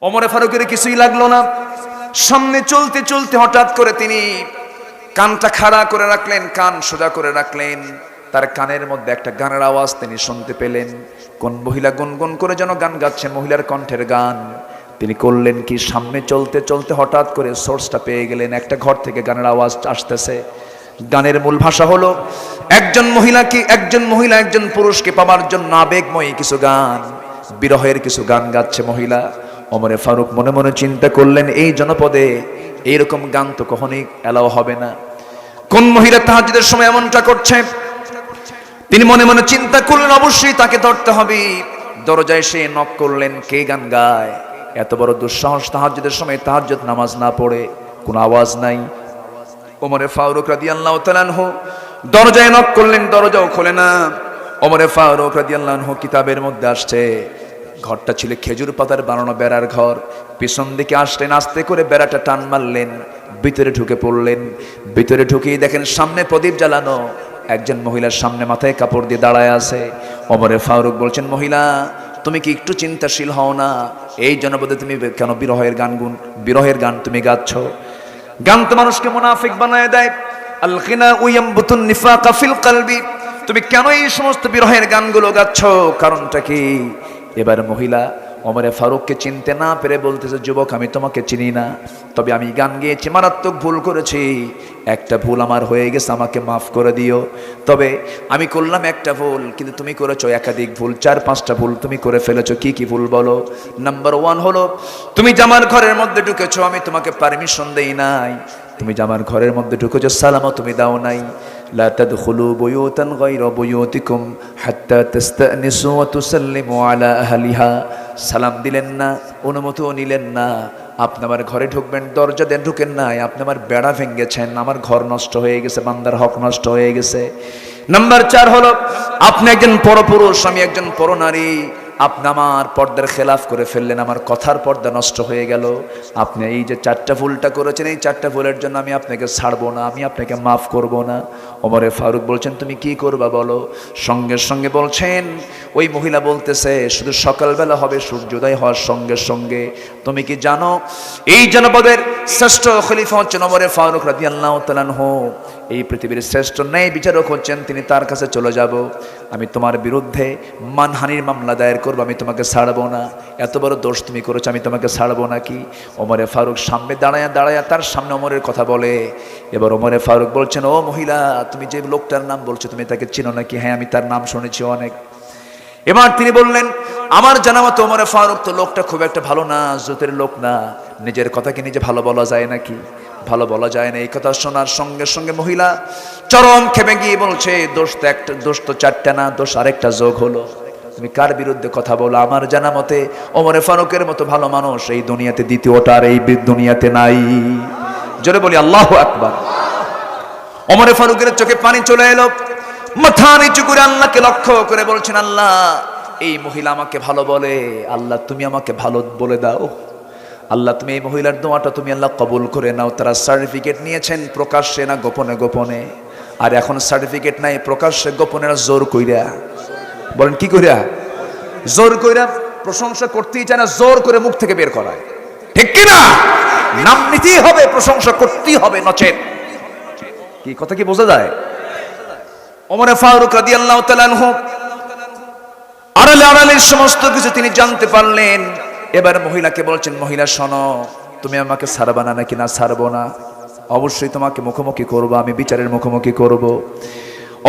ওমরে ফারুকের কিছুই লাগলো না। সামনে চলতে চলতে হঠাৎ করে তিনি কানটা খাড়া করে রাখলেন, কান সোজা করে রাখলেন। তার কানের মধ্যে একটা গানের আওয়াজ তিনি শুনতে পেলেন। কোন মহিলা গুনগুন করে যেন গান গাচ্ছে, মহিলার কণ্ঠের গান। তিনি করলেন কি, সামনে চলতে চলতে হঠাৎ করে সোর্সটা পেয়ে গেলেন। একটা ঘর থেকে গানের আওয়াজ আসতেছে। গানের মূল ভাষা হলো একজন মহিলা একজন পুরুষকে পাওয়ার জন্য আবেগময়ী কিছু গান, বিরহের কিছু গান গাচ্ছে মহিলা। ওমরে ফারুক মনে মনে চিন্তা করলেন, এই জনপদে এইরকম গান তো কখনোই এলাও হবে না। কোন মহিলা তাহাজ্জুদের সময় এমনটা করছে? তিনি মনে মনে চিন্তা করলেন, অবশ্যই তাকে ধরতে হবে। দরজায় সে নক করলেন, কে গান গায়? এত বড় দুঃসাহস, তাহাজ্জুদের সময় তাহাজ্জুদ নামাজ না পড়ে, কোনো আওয়াজ নাই। ওমরে ফারুক রাদিয়াল্লাহু তাআলা আনহু দরজায় নক করলেন, দরজাও খোলে না। ওমরে ফারুক রাদিয়াল্লাহু আনহু কিতাবের মধ্যে আসছে, ঘরটা ছিল খেজুর পাতার বানানো বেড়ার ঘর। পিছন দিকে আসলেন, আস্তে করে বেড়াটা টান মারলেন, ভিতরে ঢুকে পড়লেন। ভিতরে ঢুকেই দেখেন সামনে প্রদীপ জ্বালানো, একজন মহিলার সামনে মাথায় কাপড় দিয়ে দাঁড়ায় আছে। ওমরে ফারুক বলছেন, মহিলা তুমি কি একটু চিন্তাশীল হও না? এই জনপদে তুমি কেন বিরহের গান তুমি গাচ্ছ? গান তো মানুষকে মুনাফিক বানায় দেয়। আল গিনা ইয়ামবুতুন নিফাকা ফিল কলবি। তুমি কেন এই সমস্ত বিরহের গানগুলো গাচ্ছ? কারণটা কি? এবার মহিলা ওমরে ফারুককে চিনতে না পেরে বলতেছে, যুবক আমি তোমাকে চিনি না, তবে আমি গান গেয়েছি, মারাত্মক ভুল করেছি। একটা ভুল আমার হয়ে গেছে, আমাকে মাফ করে দিও। তবে আমি করলাম একটা ভুল, কিন্তু তুমি করেছো একাধিক ভুল, 4-5টা ভুল তুমি করে ফেলেছো। কি কি ভুল বলো? নাম্বার 1 হলো তুমি জামার ঘরের মধ্যে ঢুকেছো, আমি তোমাকে পারমিশন দেই নাই। তুমি জামার ঘরের মধ্যে ঢুকেছো, সালামও তুমি দাও নাই। লা তাদখুলু বুয়ুতান গায়রা বুয়ুতিকুম হাত্তা তাস্তানিসু ওয়া তুসাল্লিমু আলা আহলিহা। সালাম দিলেন না, অনুমতিও নিলেন না। আপনি আমার ঘরে ঢুকবেন, দরজা দেন, ঢুকেন নাই। আপনি আমার বেড়া ভেঙেছেন, আমার ঘর নষ্ট হয়ে গেছে, বান্দার হক নষ্ট হয়ে গেছে। নাম্বার 4 হলো আপনি একজন পরপুরুষ, আমি একজন পরনারী। আপনি আমার পর্দার খেলাফ করে ফেললেন, আমার কথার পর্দা নষ্ট হয়ে গেল। আপনি এই যে 4টা ভুলটা করেছেন, এই 4টা ভুলের জন্য আমি আপনাকে ছাড়বো না, আমি আপনাকে মাফ করব না। ওমরে ফারুক বলছেন, তুমি কি করবা বলো? সঙ্গে সঙ্গে বলছেন, ওই মহিলা বলতেছে, শুধু সকালবেলা হবে সূর্যোদয় হওয়ার সঙ্গে সঙ্গে। তুমি কি জানো এই জনপদের শ্রেষ্ঠ খলিফা হচ্ছেন ওমরে ফারুক রাদিয়াল্লাহু তাআলা আনহু। এই পৃথিবীর শ্রেষ্ঠ ন্যায় বিচারক হচ্ছেন তিনি, তার কাছে চলে যাব। আমি তোমার বিরুদ্ধে মানহানির মামলা দায়ের করবো, আমি তোমাকে ছাড়বো না। এত বড় দোষ তুমি করেছো, আমি তোমাকে ছাড়বো নাকি? ওমরে ফারুক সামনে দাঁড়ায়া তার সামনে ওমরের কথা বলে। এবার ওমরে ফারুক বলছেন, ও মহিলা তুমি যে লোকটার নাম বলছো, তুমি তাকে চিনো নাকি? হ্যাঁ আমি তার নাম শুনেছি অনেক। এবার তিনি বললেন, আমার জানা মতো ওমরে ফারুক তো লোকটা খুব একটা ভালো না, জোতের লোক না। নিজের কথাকে নিজে ভালো বলা যায় নাকি? ভালো বলা যায় না। এই কথা শোনার সঙ্গে সঙ্গে মহিলা চরম খেপে গিয়ে বলছে, দোষ তো 4টা না, দোষ আরেকটা যোগ হলো। তুমি কার বিরুদ্ধে কথা বলো? আমার জানা মতে ওমরে ফারুকের মতো ভালো মানুষ এই দুনিয়াতে দ্বিতীয়টা আর এই দুনিয়াতে নাই। জোরে বলি আল্লাহু আকবার। ওমরে ফারুকের চোখে পানি চলে এলো, মাথা নিচু করে আল্লাহকে লক্ষ্য করে বলছেন, আল্লাহ এই মহিলা আমাকে ভালো বলে, আল্লাহ তুমি আমাকে ভালো বলে দাও। আল্লাহ তুমি এই মহিলার দোয়াটা তুমি আল্লাহ কবুল করে নাও। তারা সার্টিফিকেট নিয়েছেন প্রকাশ্যে না গোপনে গোপনে? আর এখন সার্টিফিকেট নাই, প্রকাশ্যে গোপনে না জোর কইরা। বলেন কি কইরা? জোর কইরা। প্রশংসা করতেই চায় না, জোর করে মুখ থেকে বের করায়, ঠিক কি না? নাম নিতেই হবে, প্রশংসা করতেই হবে, নচেত কি কথা কি বোঝা যায়? ওমরে ফারুক রাদিয়াল্লাহু তাআলা আনহু আড়ালে সমস্ত কিছু তিনি জানতে পারলেন। এবার মহিলাকে বলছেন, মহিলা শোনো, তুমি আমাকে ছাড়বা না নাকি? না ছাড়বো না, অবশ্যই তোমাকে মুখোমুখি করবো, আমি বিচারের মুখোমুখি করব।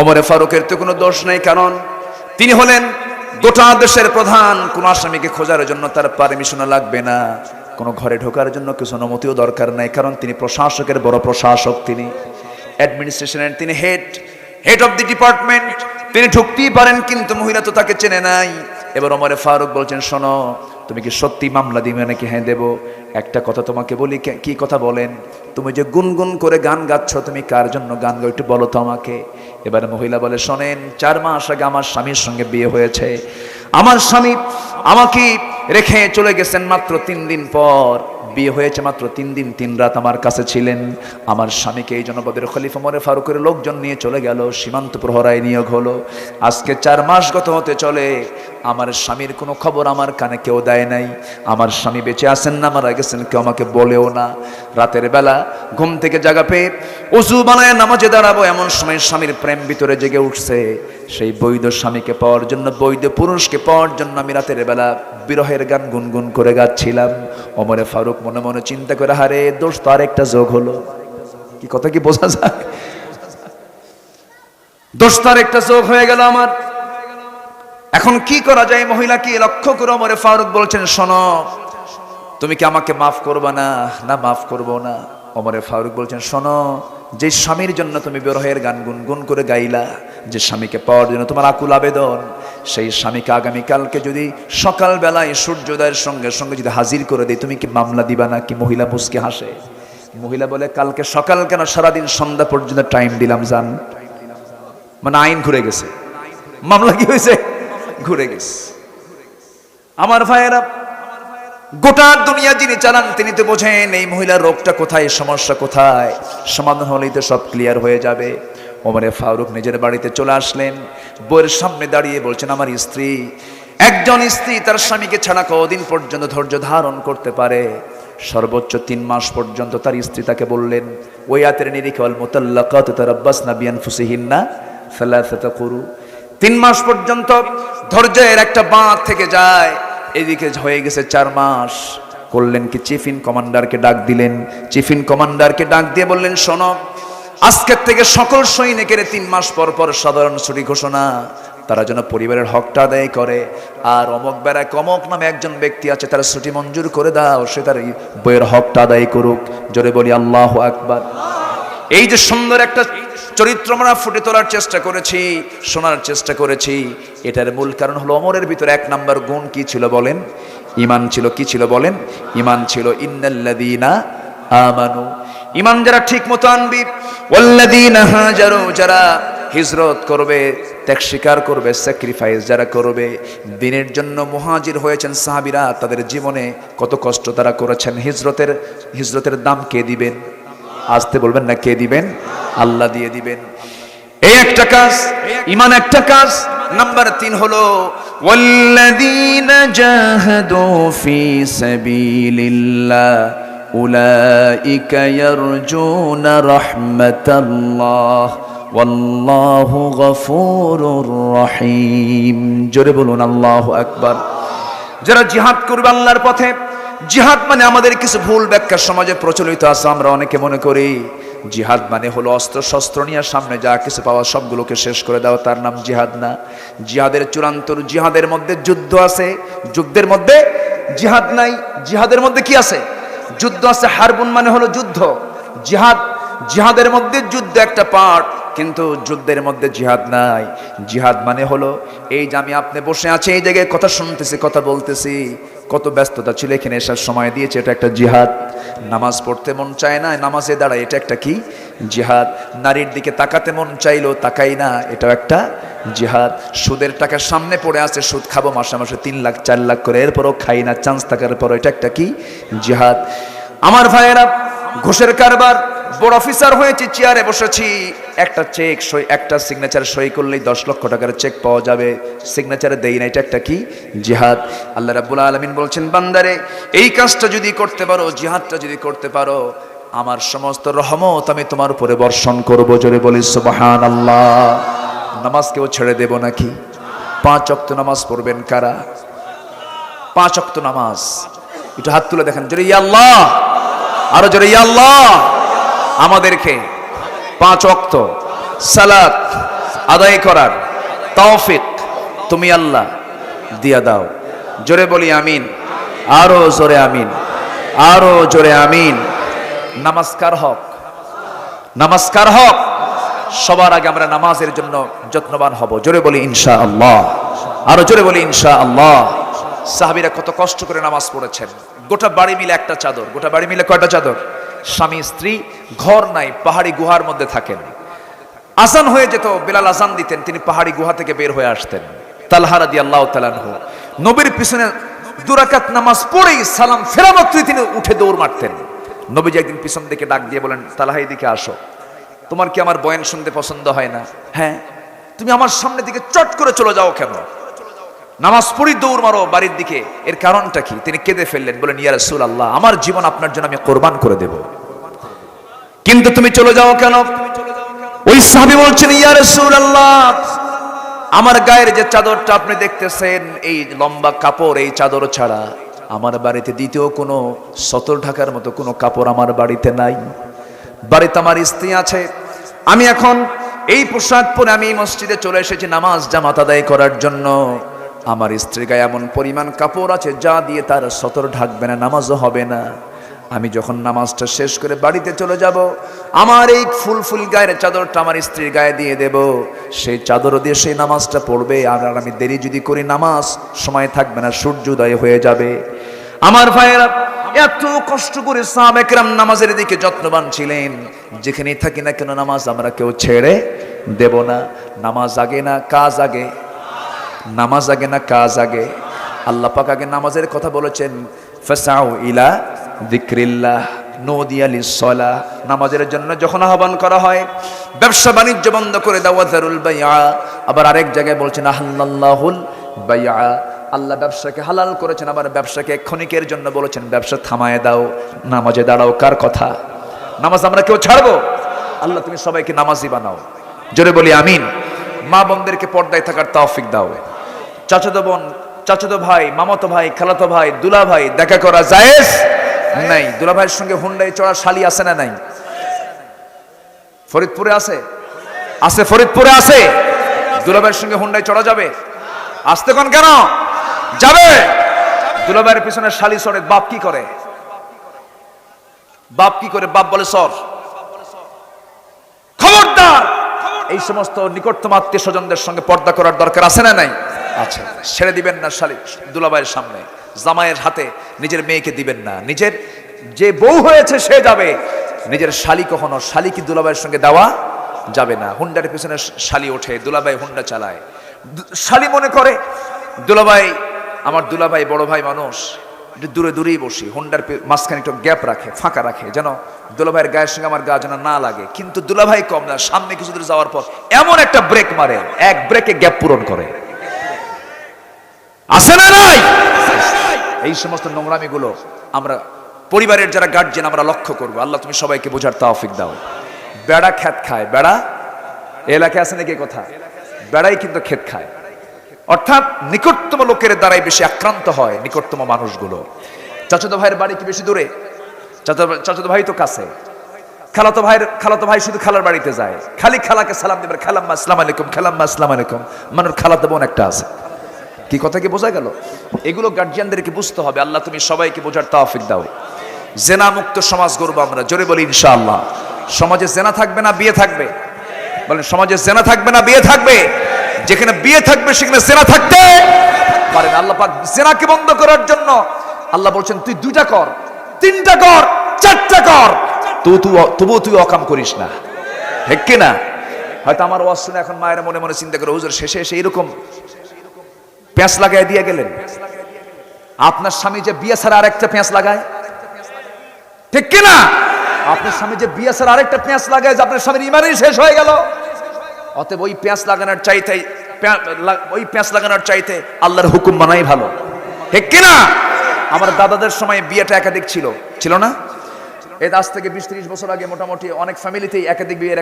ওমরে ফারুকের তো কোনো দোষ নেই, কারণ তিনি হলেন গোটা দেশের প্রধান। কোন আসামিকে খোঁজার জন্য তার পারমিশন লাগবে না, কোনো ঘরে ঢোকার জন্য কিছু অনুমতিও দরকার নাই, কারণ তিনি প্রশাসকের বড় প্রশাসক, তিনি অ্যাডমিনিস্ট্রেশনের তিনি হেড অফ দি ডিপার্টমেন্ট। তিনি ঢুকতেই পারেন, কিন্তু মহিলা তো তাকে চেনে নাই। এবার ওমরে ফারুক বলছেন, শোনো তুমি কি সত্যি মামলা দিবে নাকি? হ্যাঁ দেব। একটা কথা তোমাকে বলি। কি কথা বলেন? তুমি যে গুনগুন করে গান গাচ্ছ, তুমি কার জন্য গান গাও একটু বলো তো আমাকে। এবার মহিলা বলে, শোনেন 4 মাস আগে আমার স্বামীর সঙ্গে বিয়ে হয়েছে। আমার স্বামী আমাকে রেখে চলে গেছেন মাত্র 3 দিন পর। বিয়ে হয়েছে মাত্র 3 দিন 3 রাত আমার কাছে ছিলেন। আমার স্বামীকে এই জনপদের খলিফা ওমর ফারুকের লোকজন নিয়ে চলে গেল, সীমান্ত প্রহরায় নিয়োগ হলো। আজকে 4 মাস গত হতে চলে, আমার স্বামীর কোনো খবর আমার কানে কেউ দেয় নাই। আমার স্বামী বেঁচে আছেন না মারা গেছেন কেউ আমাকে বলেও না। রাতের বেলা ঘুম থেকে জাগা পেয়ে ওযু বানায় নামাজে দাঁড়াবো, এমন সময় স্বামীর প্রেম ভিতরে জেগে উঠছে। সেই বৈধ স্বামীকে পাওয়ার জন্য, বৈধ পুরুষকে পাওয়ার জন্য আমি রাতের বেলা বিরহের গান গুনগুন করে গাচ্ছিলাম। ওমরে ফারুক মনে মনে চিন্তা করে, হারে দোষ তো আরেকটা যোগ হলো। কি কথা কি বোঝা যায়? দোষ তো আরেকটা যোগ হয়ে গেল আমার। এখন কি করা যায়? মহিলাকে লক্ষ্য করে ওমরে ফারুক বলছেন, শোনো, তুমি কি আমাকে মাফ করবা না? না, মাফ করবো না। ওমরে ফারুক বলছেন, শোনো, যে স্বামীর জন্য তুমি বিরহের গান গুনগুন করে গাইলা, যে স্বামীকে পাওয়ার জন্য তোমার আকুল আবেদন, সেই স্বামীকে আগামীকালকে যদি সকালবেলায় সূর্যোদয়ের সঙ্গে সঙ্গে যদি হাজির করে দেয়, তুমি কি মামলা দিবা না? কি মহিলা মুচকে হাসে। মহিলা বলে, কালকে সকাল কেন, সারাদিন সন্ধ্যা পর্যন্ত টাইম দিলাম জান। মানে আইন ঘুরে গেছে, মামলা কি হয়েছে? ঘুরে গেছে। আমার ভাইয়েরা, গোটা দুনিয়া যিনি চালান তিনি তো বোঝেন এই মহিলার রোগটা কোথায়, সমস্যা কোথায়। সমাধান হলেই তো সব ক্লিয়ার হয়ে যাবে। ওমরে ফারুক নিজের বাড়িতে চলে আসলেন, বউয়ের সামনে দাঁড়িয়ে বলছেন, আমার স্ত্রী, একজন স্ত্রী তার স্বামীকে ছাড়া কদিন পর্যন্ত ধৈর্য ধারণ করতে পারে? সর্বোচ্চ 3 মাস পর্যন্ত তার স্ত্রী তাকে বললেন, ওই আয়াতের নিরিখে, ওয়াল মুতাল্লাকাতু তারাব্বাসনা বিআনফুসিহিন্না সালাসাতা কুরু। 3 মাস পর্যন্ত ধৈর্যের একটা বাঁধ থেকে যায়। এদিকে হয়ে গেছে 4 মাস। করলেন কি, চিফ ইন কমান্ডারকে ডাক দিলেন। চিফ ইন কমান্ডারকে ডাক দিয়ে বললেন, শোনো, আজকের থেকে সকল সৈনিকের 3 মাস পর পর সাধারণ ছুটি ঘোষণা, তারা যেন পরিবারের হকটা আদায় করে। আর অমক বেড়ায় কমক নামে একজন ব্যক্তি আছে, তার ছুটি মঞ্জুর করে দাও, সে তার বইয়ের হকটা আদায় করুক। জোরে বলি আল্লাহু আকবার। এই যে সুন্দর একটা চরিত্র আমরা ফুটে তোলার চেষ্টা করেছি, শোনার চেষ্টা করেছি, এটার মূল কারণ হলো ওমরের ভিতরে 1 নম্বর গুণ কি ছিল বলেন? ঈমান ছিল। কি ছিল বলেন? ঈমান ছিল। ইন্নাল্লাযীনা আমানু, ঈমান যারা ঠিক মতো আনবি, ওয়াল্লাযীনা হাজারু, যারা হিজরত করবে, ত্যাগ স্বীকার করবে, স্যাক্রিফাইস যারা করবে, দ্বীনের জন্য মুহাজির হয়েছেন সাহাবীরা, তাদের জীবনে কত কষ্ট তারা করেছেন। হিজরতের দাম কে দিবেন? আসতে বলবেন না, কে দিবেন? আল্লাহ দিয়ে দিবেন। এই একটা কাজ, ঈমান একটা কাজ। নাম্বার 3 হলো ওয়াল্লাযীনা জাহাদু ফি সাবিলিল্লাহ উলাইকা ইয়ারজুনা রাহমাতাল্লাহ ওয়াল্লাহু গফুরুর রহিম। জোরে বলুন আল্লাহু আকবার। যারা জিহাদ করবে আল্লাহর পথে, জিহাদ মানে আমাদের কিছু ভুল ব্যাখ্যা সমাজে প্রচলিত আছে। আমরা অনেকে মনে করি জিহাদ মানে হলো অস্ত্র শস্ত্র নিয়ে সামনে যা কিছু পাওয়া সবগুলোকে শেষ করে দাও, তার নাম জিহাদ না। জিহাদের চূড়ান্ত, জিহাদের মধ্যে যুদ্ধ আছে, যুদ্ধের মধ্যে জিহাদ নাই। জিহাদের মধ্যে কি আছে? যুদ্ধ আছে। হারবুন মানে হলো যুদ্ধ, জিহাদ, জিহাদের মধ্যে যুদ্ধ একটা পার্ট, কিন্তু যুদ্ধের মধ্যে জিহাদ নাই। জিহাদ মানে হলো এই যে আমি আপনি বসে আছি, এই জায়গায় কথা শুনতেছি, কথা বলতেছি, কত ব্যস্ততা ছিল, এখানে এসার সময় দিয়েছে, এটা একটা জিহাদ। নামাজ পড়তে মন চায় না, নামাজে দাঁড়ায়, এটা একটা কি? জিহাদ। নারীর দিকে তাকাতে মন চাইলো, তাকাই না, এটাও একটা জিহাদ। সুদের টাকা সামনে পড়ে আছে, সুদ খাবো মাসে মাসে 3 লাখ 4 লাখ করে, এরপরও খাই না, চান্স থাকার পরও, এটা একটা কি? জিহাদ। আমার ভাইয়েরা, ঘুষের কারবার, বড় অফিসার হয়েছি, চেয়ারে বসেছি, একটা চেক সই, একটা সিগনেচার সই করলেই 10 লক্ষ টাকার চেক পাওয়া যাবে, সিগনেচারে দেই না, এটা একটা কি? জিহাদ। আল্লাহ রাব্বুল আলামিন বলছেন, বান্দারে এই কাজটা যদি করতে পারো, জিহাদটা যদি করতে পারো, আমার সমস্ত রহমত আমি তোমার উপরে বর্ষণ করব। জোরে বলি সুবহানাল্লাহ। নামাজ কেউ ছেড়ে দেব নাকি? 5 ওয়াক্ত নামাজ পড়বেন কারা? 5 ওয়াক্ত নামাজ, একটু হাত তুলে দেখেন, জোরে ইয়া আল্লাহ, আরো জোরে ইয়া আল্লাহ। আমাদেরকে 5 ওয়াক্ত সালাত আদায় করার তৌফিক তুমি আল্লাহ দিয়া দাও। জোরে বলি আমিন, আরো জোরে আমিন, আরো জোরে আমিন। নামাজ কার হক? নামাজ কার হক? সবার আগে আমরা নামাজের জন্য যত্নবান হব। জোরে বলি ইনশাআল্লাহ, আরো জোরে বলি ইনশাআল্লাহ। সাহাবীরা কত কষ্ট করে নামাজ পড়েছেন। গোটা বাড়ি মিলে একটা চাদর, গোটা বাড়ি মিলে কয়টা চাদর? স্বামী স্ত্রী, ঘর নাই, পাহাড়ি গুহার মধ্যে থাকেন। আজান হয়ে যেত, বেলাল আজান দিতেন, তিনি পাহাড়ি গুহা থেকে বের হয়ে আসতেন। তালহা রাদিয়াল্লাহু তাআলা আনহু নবীর পিছনে দুরাকাত নামাজ পড়েই সালাম ফেরা মাত্রই তিনি উঠে দৌড় মারতেন। নবীজি একদিন পিছন দিকে ডাক দিয়ে বলেন, তালহা দিকে আসো, তোমার কি আমার বয়ান শুনতে পছন্দ হয় না? হ্যাঁ। তুমি আমার সামনে দিকে চট করে চলে যাও কেন? নামাজ পড়ি দৌড় মারো বাড়ির দিকে, এর কারণটা কি? তিনি কেঁদে ফেললেন, বলেন, ইয়া রাসূলুল্লাহ, আমার জীবন আপনার জন্য আমি কোরবান করে দেব, কিন্তু তুমি চলে যাও কেন? ওই সাহাবী বলছেন, ইয়া রাসূলুল্লাহ, আমার গায়ের যে চাদরটা আপনি দেখতেছেন, এই লম্বা কাপড়, এই চাদর ছাড়া আমার বাড়িতে দ্বিতীয় কোনো সতর ঢাকার মতো কোনো কাপড় আমার বাড়িতে নাই। বাড়িতে আমার স্ত্রী আছে, আমি এখন এই পোশাক পরে আমি মসজিদে চলে এসেছি নামাজ জামাত আদায় করার জন্য। আমার স্ত্রীর গায়ে এমন পরিমাণ কাপড় আছে যা দিয়ে তার সতর ঢাকবে না, নামাজও হবে না। আমি যখন নামাজটা শেষ করে বাড়িতে চলে যাব, আমার এই ফুল গায়ের চাদরটা আমার স্ত্রীর গায়ে দিয়ে দেব, সেই চাদর দিয়ে সেই নামাজটা পড়বে। আর আমি দেরি যদি করি, নামাজ সময় থাকবে না, সূর্যোদয় হয়ে যাবে। আমার ভাইয়েরা, এত কষ্ট করে সাহাবা একরাম নামাজের দিকে যত্নবান ছিলেন। যেখানেই থাকি না কেন নামাজ আমরা কেউ ছেড়ে দেব না। নামাজ আগে না কাজ আগে? নামাজ আগে না কাজ আগে? আল্লাহ পাক আগে নামাজের কথা বলেছেন, ফাসাউ ইলা যিকরিল্লাহ নুদিয়া লিস-সালাহ। নামাজের জন্য যখন আহ্বান করা হয়, ব্যবসা বাণিজ্য বন্ধ করে দাও, ওয়াযারুল বাইআ। আবার আরেক জায়গায় বলছেন, আহাল্লাল্লাহুল বাইআ, আল্লাহ ব্যবসাকে হালাল করেছেন। আবার ব্যবসাকে ক্ষণিকের জন্য বলেছেন, ব্যবসা থামায় দাও, নামাজে দাঁড়াও। কার কথা? নামাজ আমরা কেউ ছাড়বো? আল্লাহ তুমি সবাইকে নামাজি বানাও, জোরে বলি আমিন। মা বোনদেরকে পর্দায় থাকার তৌফিক দাও। চাচাতো বোন, চাচাতো ভাই, মামাতো ভাই, খালাতো ভাই, দুলা ভাই দেখা করা জায়েজ নাই। দুলা ভাইয়ের সঙ্গে হুন্ডাই চড়া শালি আছে না নাই? ফরিদপুরে আছে? আছে, ফরিদপুরে আছে। দুলা ভাইয়ের সঙ্গে হুন্ডাই চড়া যাবে? আসতে কোন কেন যাবে? দুলা ভাইয়ের পিছনে শালি চড়ে, বাপ কি করে? বাপ কি করে? বাপ বলে সর। খবরদার, এই সমস্ত নিকটতম আত্মীয় স্বজনদের সঙ্গে পর্দা করার দরকার আছে না নাই? আচ্ছা, ছেড়ে দিবেন না শালি দুলাভাইয়ের সামনে, জামাইয়ের হাতে নিজের মেয়েকে দিবেন না। নিজের যে বউ হয়েছে সে যাবে, নিজের শালি কখনো শালিকে দুলাভাইয়ের সঙ্গে দেওয়া যাবে না। হুন্ডার পিছনে শালি ওঠে, দুলাভাই হুন্ডা চালায়। শালি মনে করে দুলাভাই আমার, দুলাভাই বড় ভাই মানুষ, একটু দূরে দূরেই বসি, হুন্ডার মাঝখানে একটু গ্যাপ রাখে, ফাঁকা রাখে, যেন দুলাভাইয়ের গায়ের সঙ্গে আমার গা যেন না লাগে। কিন্তু দুলাভাই কম না, সামনে কিছু দূর যাওয়ার পর এমন একটা ব্রেক মারে, এক ব্রেকে গ্যাপ পূরণ করে। আছে না নাই? এই সমস্ত নোংরামিগুলো আমরা পরিবারের যারা গার্জিয়ান আমরা লক্ষ্য করবো। আল্লাহ তুমি সবাইকে বোঝার তৌফিক দাও। বেড়া খেত খায়, বেড়া এলাকায় আছে নাকি কথা? বেড়াই কিন্তু ক্ষেত খায়, অর্থাৎ নিকটতম লোকের দ্বারাই বেশি আক্রান্ত হয় নিকটতম মানুষগুলো। চাচাতো ভাইয়ের বাড়ি কি বেশি দূরে? চাচাতো ভাই তো কাছে। খালাতো ভাই শুধু খালার বাড়িতে যায়, খালি খালাকে সালাম দেবে, খালাম্মা আসসালামু আলাইকুম, খালাম্মা আসসালামু আলাইকুম। মানুষ খালাতো বোন একটা আছে। কি কথা কি বোঝা গেল? এগুলো গার্জিয়ানদেরকে বুঝতে হবে। আল্লাহ তুমি সবাইকে বোঝার তৌফিক দাও। জেনা মুক্ত সমাজ গড়বো আমরা, জোরে বলি ইনশাআল্লাহ। সমাজে জেনা থাকবে না বিয়ে থাকবে? বলেন, সমাজে জেনা থাকবে না বিয়ে থাকবে? যেখানে বিয়ে থাকবে সেখানে জেনা থাকতে পারে না। আল্লাহ পাক জেনাকে বন্ধ করার জন্য আল্লাহ বলছেন, তুই 2টা কর, 3টা কর, 4টা কর, তবুও তুই অকাম করিস না। ঠিক কিনা? হয়তো আমার ওয়াজ শুনে এখন মায়ের মনে মনে চিন্তা করে, হুজুর শেষে এসে এরকম পেঁচ লাগাই দিয়ে গেলেন। আপনার স্বামী যে বিয়ে ছাড়া আরেকটা পেঁচ লাগায়, ঠিক কিনা? আপনার স্বামী যে বিয়ে ছাড়া আরেকটা পেঁচ লাগায়, যে আপনার স্বামীর ইমানই শেষ হয়ে গেল। অতএব ওই পেঁচ লাগানোর চাইতে আল্লাহর হুকুম মানাই ভালো, ঠিক কিনা? আমার দাদাদের সময় বিয়েটা একাধিক ছিল না? এই আজ থেকে 20-30 বছর আগে মোটামুটি অনেক ফ্যামিলিতেই একাধিক বিয়ের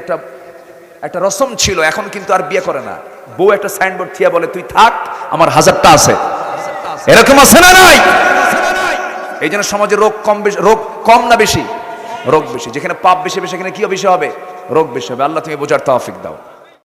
একটা রসম ছিল। এখন কিন্তু আর বিয়ে করে না। বউ একটা সাইনবোর্ড থিয়া বলে, তুই থাক, আমার 1000টা আছে। এরকম আছে না নাই? এই জন্য সমাজে রোগ কম না বেশি? রোগ বেশি। যেখানে পাপ বেশি সেখানে কি বেশি হবে? রোগ বেশি হবে। আল্লাহ তুমি বোঝার তৌফিক দাও।